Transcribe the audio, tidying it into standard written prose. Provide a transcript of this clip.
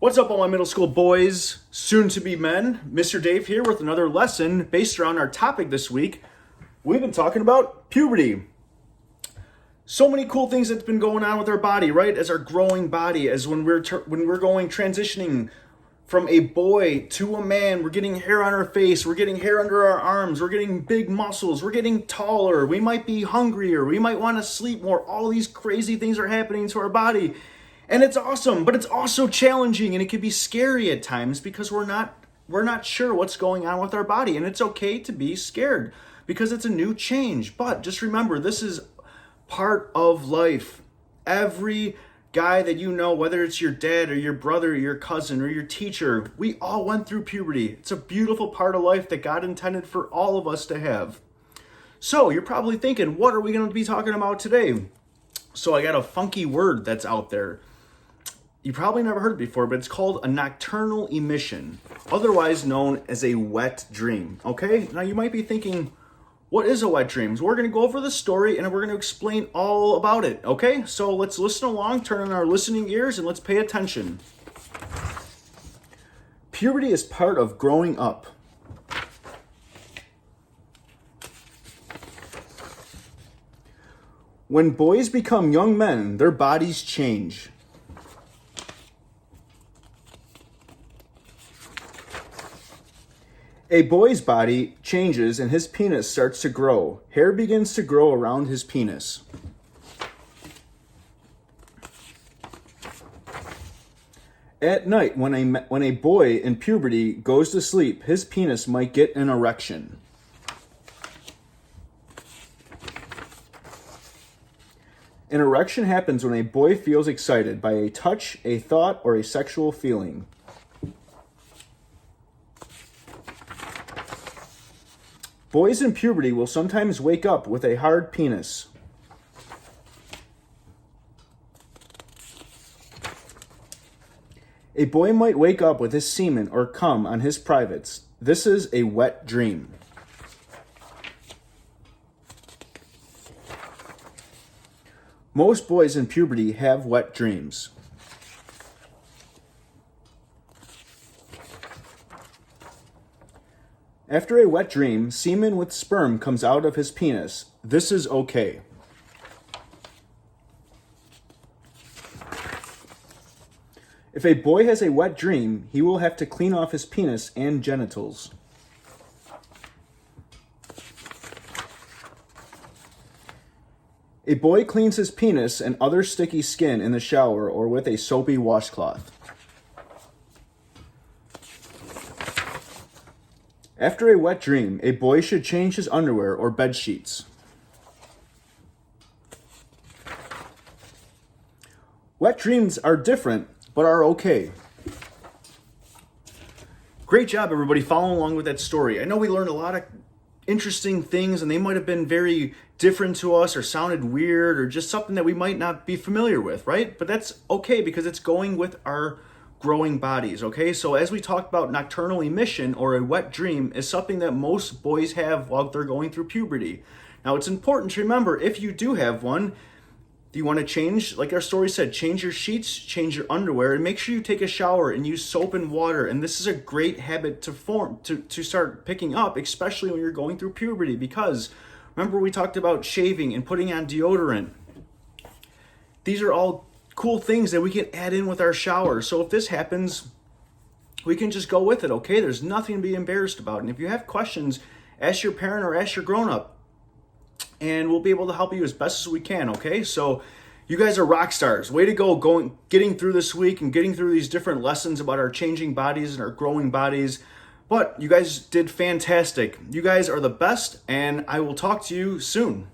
What's up, all my middle school boys, soon to be men? Mr. Dave here with another lesson based around our topic this week. We've been talking about puberty. So many cool things that's been going on with our body, right? As our growing body, as when we're transitioning from a boy to a man, we're getting hair on our face, we're getting hair under our arms, we're getting big muscles, we're getting taller, we might be hungrier, we might want to sleep more. All these crazy things are happening to our body. And it's awesome, but it's also challenging, and it can be scary at times because we're not sure what's going on with our body. And it's okay to be scared because it's a new change. But just remember, this is part of life. Every guy that you know, whether it's your dad or your brother or your cousin or your teacher, we all went through puberty. It's a beautiful part of life that God intended for all of us to have. So you're probably thinking, what are we going to be talking about today? So I got a funky word that's out there. You probably never heard it before, but it's called a nocturnal emission, otherwise known as a wet dream, okay? Now you might be thinking, what is a wet dream? So we're going to go over the story and we're going to explain all about it, okay? So let's listen along, turn on our listening ears, and let's pay attention. Puberty is part of growing up. When boys become young men, their bodies change. A boy's body changes and his penis starts to grow. Hair begins to grow around his penis. At night, when a boy in puberty goes to sleep, his penis might get an erection. An erection happens when a boy feels excited by a touch, a thought, or a sexual feeling. Boys in puberty will sometimes wake up with a hard penis. A boy might wake up with his semen or cum on his privates. This is a wet dream. Most boys in puberty have wet dreams. After a wet dream, semen with sperm comes out of his penis. This is okay. If a boy has a wet dream, he will have to clean off his penis and genitals. A boy cleans his penis and other sticky skin in the shower or with a soapy washcloth. After a wet dream, a boy should change his underwear or bed sheets. Wet dreams are different, but are okay. Great job, everybody, following along with that story. I know we learned a lot of interesting things, and they might have been very different to us or sounded weird or just something that we might not be familiar with, right? But that's okay because it's going with our growing bodies, okay? So as we talked about, nocturnal emission or a wet dream is something that most boys have while they're going through puberty. Now, it's important to remember, if you do have one, you want to change, like our story said, change your sheets, change your underwear, and make sure you take a shower and use soap and water. And this is a great habit to start picking up, especially when you're going through puberty, because remember we talked about shaving and putting on deodorant. These are all cool things that we can add in with our shower. So if this happens, we can just go with it, okay? There's nothing to be embarrassed about. And if you have questions, ask your parent or ask your grown-up, and we'll be able to help you as best as we can, okay? So you guys are rock stars. Way to go, getting through this week and getting through these different lessons about our changing bodies and our growing bodies. But you guys did fantastic. You guys are the best, and I will talk to you soon.